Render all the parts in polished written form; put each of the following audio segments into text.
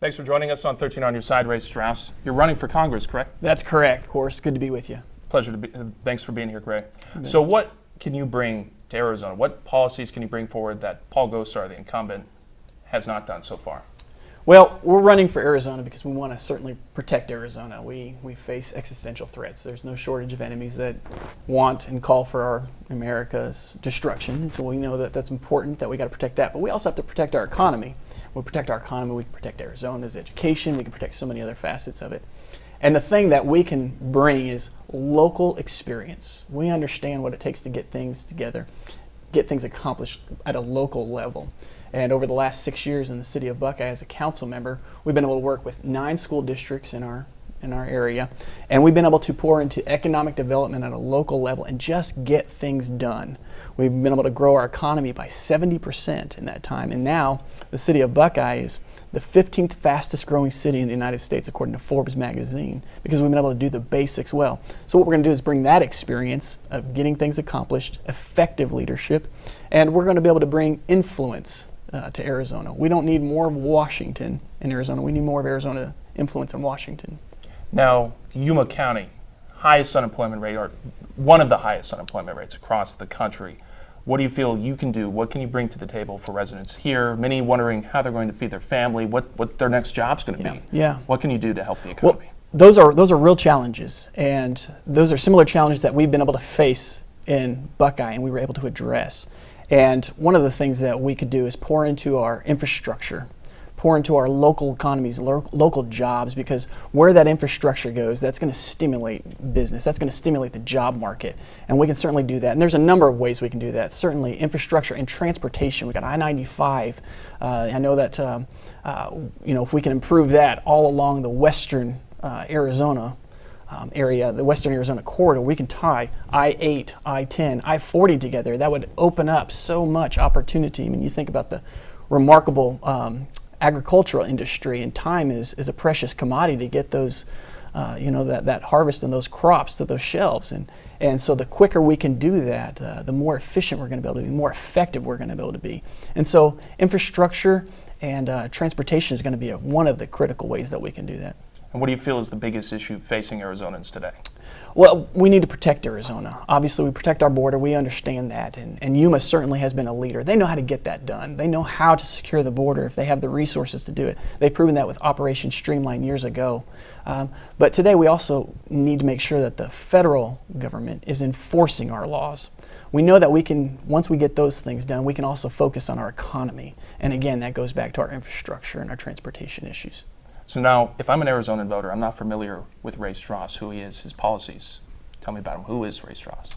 Thanks for joining us on 13 on Your Side, Ray Strauss. You're running for Congress, correct? That's correct, of course. Good to be with you. Pleasure to be. Thanks for being here, Ray. So what can you bring to Arizona? What policies can you bring forward that Paul Gosar, the incumbent, has not done so far? Well, we're running for Arizona because we want to certainly protect Arizona. We face existential threats. There's no shortage of enemies that want and call for our America's destruction. And so we know that that's important, that we got to protect that. But we also have to protect our economy. When we protect our economy, we can protect Arizona's education. We can protect so many other facets of it. And the thing that we can bring is local experience. We understand what it takes to get things together, get things accomplished at a local level. And over the last 6 years in the city of Buckeye as a council member, we've been able to work with 9 school districts in our area, and we've been able to pour into economic development at a local level and just get things done. We've been able to grow our economy by 70% in that time, and now the city of Buckeye is the 15th fastest growing city in the United States according to Forbes magazine, because we've been able to do the basics well. So what we're going to do is bring that experience of getting things accomplished, effective leadership, and we're going to be able to bring influence to Arizona. We don't need more of Washington in Arizona. We need more of Arizona influence in Washington. Now, Yuma County, highest unemployment rate, or one of the highest unemployment rates across the country. What do you feel you can do? What can you bring to the table for residents here? Many wondering how they're going to feed their family, what their next job's going to be. Yeah. What can you do to help the economy? Well, those are real challenges, and those are similar challenges that we've been able to face in Buckeye, and we were able to address. And one of the things that we could do is pour into our infrastructure, pour into our local economies, local jobs, because where that infrastructure goes, that's going to stimulate business, that's going to stimulate the job market, and we can certainly do that. And there's a number of ways we can do that. Certainly infrastructure and transportation. We got I-95. I know that if we can improve that all along the western Arizona area, the western Arizona corridor, we can tie I-8, I-10, I-40 together. That would open up so much opportunity. I mean, you think about the remarkable agricultural industry, and time is a precious commodity to get those, that harvest and those crops to those shelves. And so the quicker we can do that, the more efficient we're going to be able to be, more effective we're going to be able to be. And so infrastructure and transportation is going to be one of the critical ways that we can do that. And what do you feel is the biggest issue facing Arizonans today? Well, we need to protect Arizona. Obviously, we protect our border. We understand that. And Yuma certainly has been a leader. They know how to get that done. They know how to secure the border if they have the resources to do it. They've proven that with Operation Streamline years ago. But today, we also need to make sure that the federal government is enforcing our laws. We know that we can, once we get those things done, we can also focus on our economy. And again, that goes back to our infrastructure and our transportation issues. So now, if I'm an Arizonan voter, I'm not familiar with Ray Strauss, who he is, his policies. Tell me about him. Who is Ray Strauss?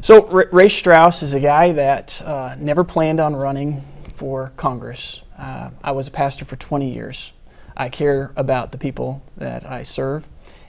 So Ray Strauss is a guy that never planned on running for Congress. I was a pastor for 20 years. I care about the people that I serve.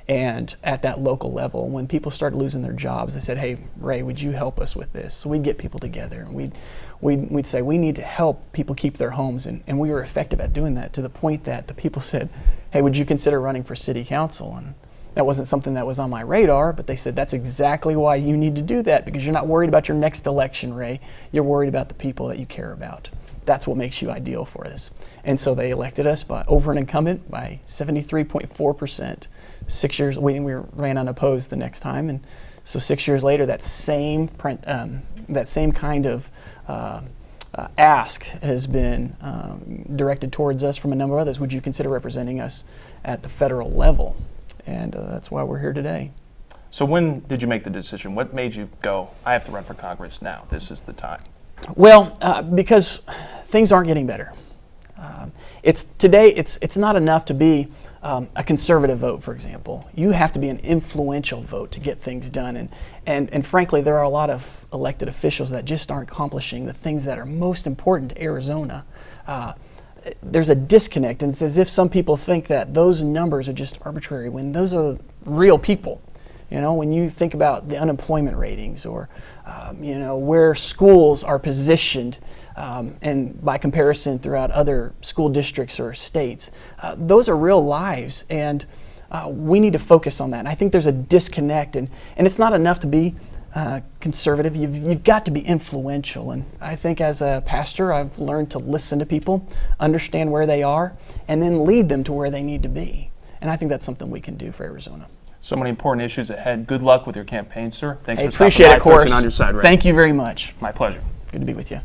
And at that local level, when people started losing their jobs, they said, "Hey, Ray, would you help us with this?" So we'd get people together, and we'd say, we need to help people keep their homes. And we were effective at doing that, to the point that the people said, "Hey, would you consider running for city council?" And that wasn't something that was on my radar, but they said, "That's exactly why you need to do that, because you're not worried about your next election, Ray. You're worried about the people that you care about. That's what makes you ideal for this." And so they elected us over an incumbent by 73.4%. 6 years, we ran unopposed the next time, and so 6 years later, that same kind of ask has been directed towards us from a number of others. Would you consider representing us at the federal level? And that's why we're here today. So when did you make the decision? What made you go, I have to run for Congress now? This is the time. Well, because things aren't getting better. Today, it's not enough to be a conservative vote, for example. You have to be an influential vote to get things done. And frankly, there are a lot of elected officials that just aren't accomplishing the things that are most important to Arizona. There's a disconnect, and it's as if some people think that those numbers are just arbitrary, when those are real people. You know, when you think about the unemployment ratings, or where schools are positioned, and by comparison throughout other school districts or states, those are real lives, and we need to focus on that. And I think there's a disconnect, and it's not enough to be conservative. You've got to be influential. And I think as a pastor, I've learned to listen to people, understand where they are, and then lead them to where they need to be. And I think that's something we can do for Arizona. So many important issues ahead. Good luck with your campaign, sir. Thanks I for stopping appreciate by. it, Course. On your side, Ray. Thank you very much. My pleasure. Good to be with you.